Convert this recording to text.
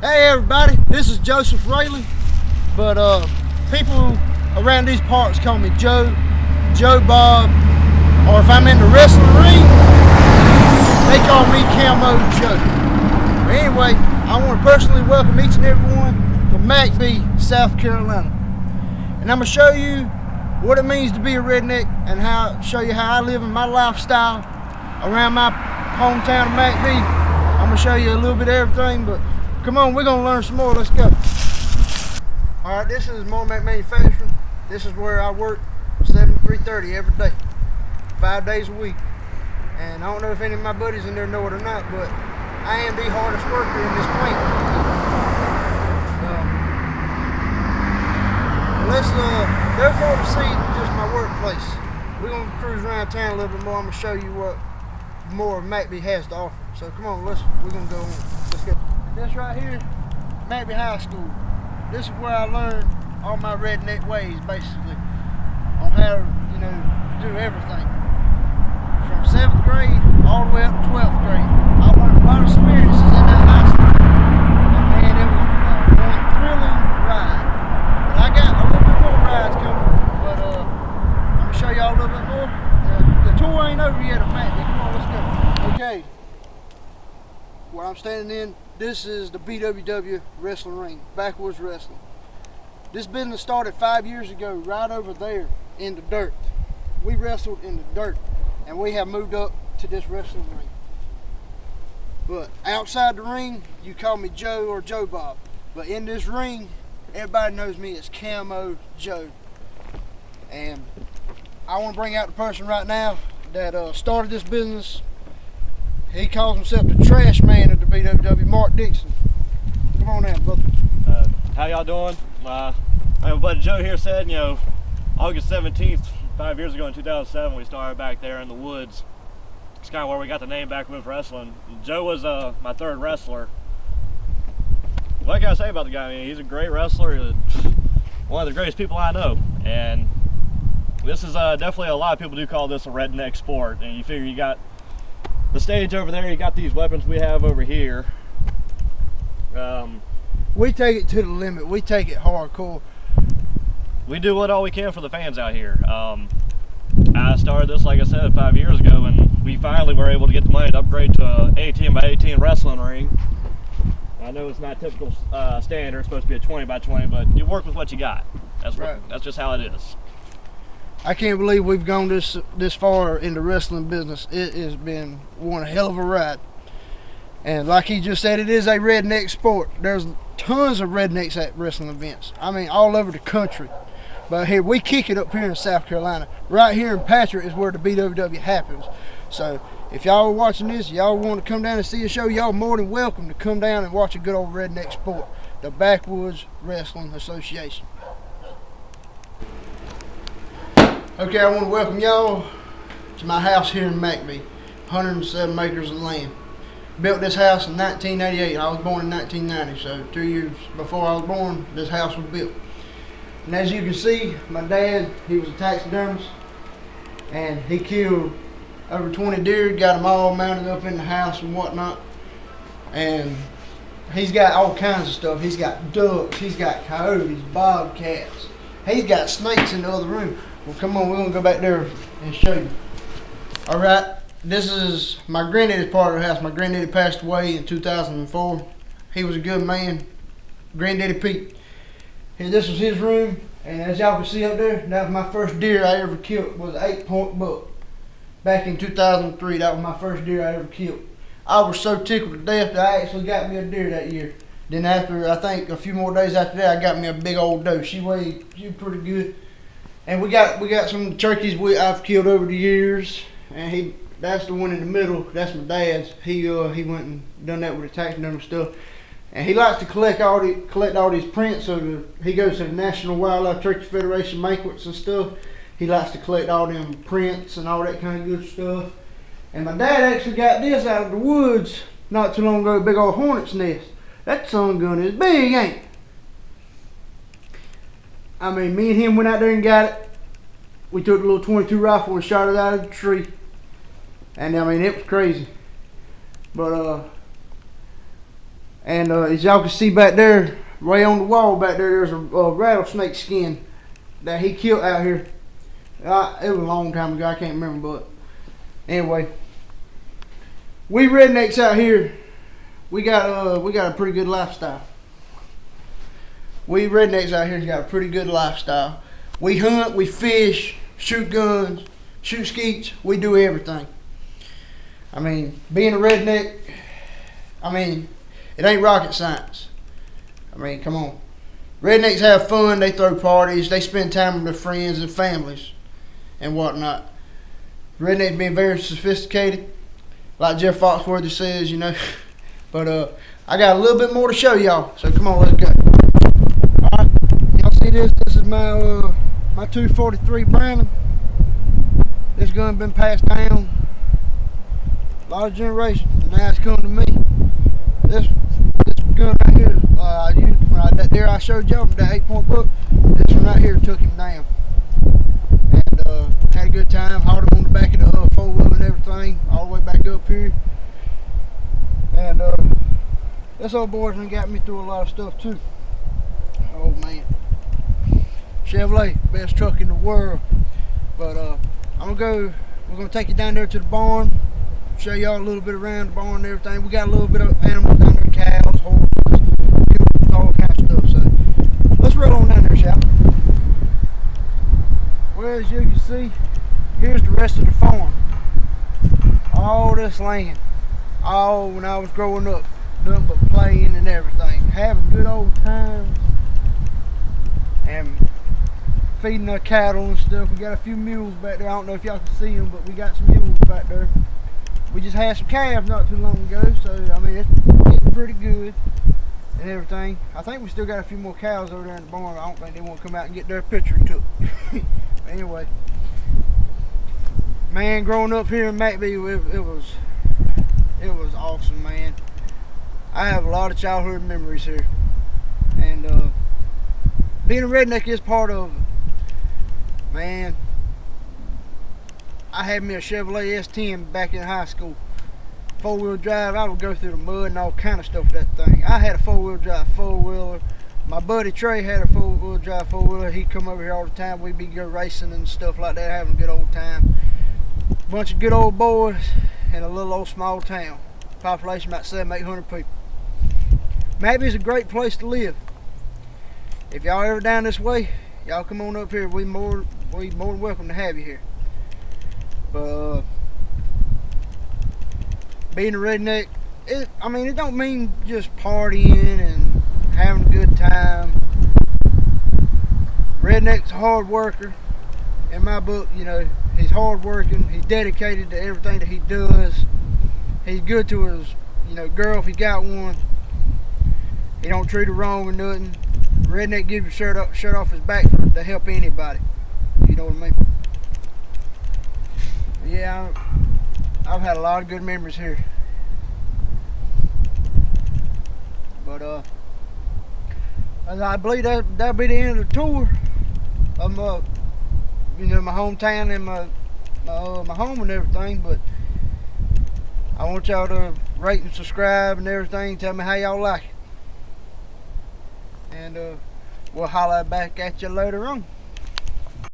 Hey everybody, this is Joseph Railey, but people around these parts call me Joe Bob, or if I'm in the wrestling ring, they call me Camo Joe. But anyway, I want to personally welcome each and every one to McBee, South Carolina. And I'm going to show you what it means to be a redneck and show you how I live in my lifestyle around my hometown of McBee. I'm going to show you a little bit of everything, but come on, we're gonna learn some more. Let's go. All right, this is Mormac Manufacturing. This is where I work 7 to 3:30 every day, 5 days a week. And I don't know if any of my buddies in there know it or not, but I am the hardest worker in this plant. There's more to see than just my workplace. We're gonna cruise around town a little bit more. I'm gonna show you what more McBee has to offer. So come on, we're gonna go on. Let's go. This right here, McBee High School. This is where I learned all my redneck ways, basically, on how to, do everything. From 7th grade all the way up to 12th grade. I learned a lot of experiences in that high school. And man, it was one thrilling ride. And I got a little bit more rides coming, but I'm gonna show y'all a little bit more. The tour ain't over yet at McBee. Come on, let's go. Okay. Where I'm standing in, this is the BWW wrestling ring, Backwoods Wrestling. This business started 5 years ago right over there in the dirt. We wrestled in the dirt, and we have moved up to this wrestling ring. But outside the ring, you call me Joe or Joe Bob. But in this ring, everybody knows me as Camo Joe. And I want to bring out the person right now that started this business. He calls himself the trash man of the BWW, Mark Dixon. Come on out, brother. How y'all doing? My buddy Joe here said, August 17th, 5 years ago in 2007, we started back there in the woods. It's kind of where we got the name Backwoods Wrestling. Joe was my third wrestler. What can I say about the guy? I mean, he's a great wrestler, one of the greatest people I know. And this is definitely, a lot of people do call this a redneck sport. And you figure you got the stage over there, you got these weapons we have over here. We take it to the limit. We take it hardcore. We do all we can for the fans out here. I started this, like I said, 5 years ago, and we finally were able to get the money to upgrade to an 18 by 18 wrestling ring. I know it's not typical standard, it's supposed to be a 20 by 20, but you work with what you got. That's just how it is. I can't believe we've gone this far in the wrestling business. It has been one hell of a ride. And like he just said, it is a redneck sport. There's tons of rednecks at wrestling events. I mean, all over the country. But here, we kick it up here in South Carolina. Right here in Patrick is where the BWW happens. So if y'all are watching this, y'all want to come down and see a show, y'all more than welcome to come down and watch a good old redneck sport. The Backwoods Wrestling Association. Okay, I want to welcome y'all to my house here in McBee, 107 acres of land. Built this house in 1988. I was born in 1990, so 2 years before I was born, this house was built. And as you can see, my dad, he was a taxidermist, and he killed over 20 deer, got them all mounted up in the house and whatnot. And he's got all kinds of stuff. He's got ducks, he's got coyotes, bobcats. He's got snakes in the other room. Well, come on, we're gonna go back there and show you. All right, this is my granddaddy's part of the house. My granddaddy passed away in 2004. He was a good man, Granddaddy Pete. And this was his room, and as y'all can see up there, that was my first deer I ever killed. Was an 8-point buck. Back in 2003, that was my first deer I ever killed. I was so tickled to death that I actually got me a deer that year. Then after, I think a few more days after that, I got me a big old doe. She was pretty good. And we got some turkeys I've killed over the years, and that's the one in the middle. That's my dad's. He went and done that with the taxidermy stuff, and he likes to collect all these prints. So he goes to the National Wildlife Turkey Federation banquets and stuff. He likes to collect all them prints and all that kind of good stuff. And my dad actually got this out of the woods not too long ago, a big old hornet's nest. That sun gun is big, ain't it? I mean, me and him went out there and got it. We took the little 22 rifle and shot it out of the tree. And I mean, it was crazy. But And as y'all can see back there, way on the wall back there, there's a rattlesnake skin that he killed out here. It was a long time ago, I can't remember, but anyway, we rednecks out here, we got a pretty good lifestyle. We rednecks out here got a pretty good lifestyle. We hunt, we fish, shoot guns, shoot skeets, we do everything. I mean, being a redneck, I mean, it ain't rocket science. I mean, come on. Rednecks have fun, they throw parties, they spend time with their friends and families and whatnot. Rednecks being very sophisticated, like Jeff Foxworthy says, you know. But I got a little bit more to show y'all, so come on, let's go. Alright, y'all see this? This is my my 243 Browning. This gun been passed down a lot of generations, and now it's come to me. This gun right here, I used that there I showed y'all that 8-point book. This one right here took him down, and had a good time. Hauled him on the back of the 4-wheel and everything, all the way back up here. And this old boy's done got me through a lot of stuff too. Oh man, Chevrolet, best truck in the world. But we're gonna take you down there to the barn, show y'all a little bit around the barn and everything. We got a little bit of animals down there, cows, horses, all kinds of stuff. So let's roll on down there, shall we? Well, as you can see, here's the rest of the farm. All this land, all when I was growing up, nothing but playing and everything, having good old times, and feeding our cattle and stuff. We got a few mules back there. I don't know if y'all can see them, but we got some mules back there. We just had some calves not too long ago, so I mean it's getting pretty good and everything. I think we still got a few more cows over there in the barn. I don't think they want to come out and get their picture took. Anyway, man, growing up here in McBee, it was awesome, man. I have a lot of childhood memories here, and being a redneck is part of it. Man, I had me a Chevrolet S10 back in high school. 4-wheel drive, I would go through the mud and all kind of stuff with that thing. I had a 4-wheel drive 4-wheeler. My buddy Trey had a 4-wheel drive 4-wheeler. He'd come over here all the time. We'd be go racing and stuff like that, having a good old time. Bunch of good old boys in a little old small town. Population about 700-800 people. McBee's a great place to live. If y'all ever down this way, y'all come on up here. We more than welcome to have you here. But being a redneck, it don't mean just partying and having a good time. Redneck's a hard worker. In my book, you know, he's hard working. He's dedicated to everything that he does. He's good to his, you know, girl if he got one. He don't treat her wrong or nothing. Redneck gives your shirt off his back to help anybody. You know what I mean? Yeah, I've had a lot of good memories here. But I believe that'll be the end of the tour of my, you know, my hometown and my home and everything. But I want y'all to rate and subscribe and everything. Tell me how y'all like it. And we'll holler back at you later on.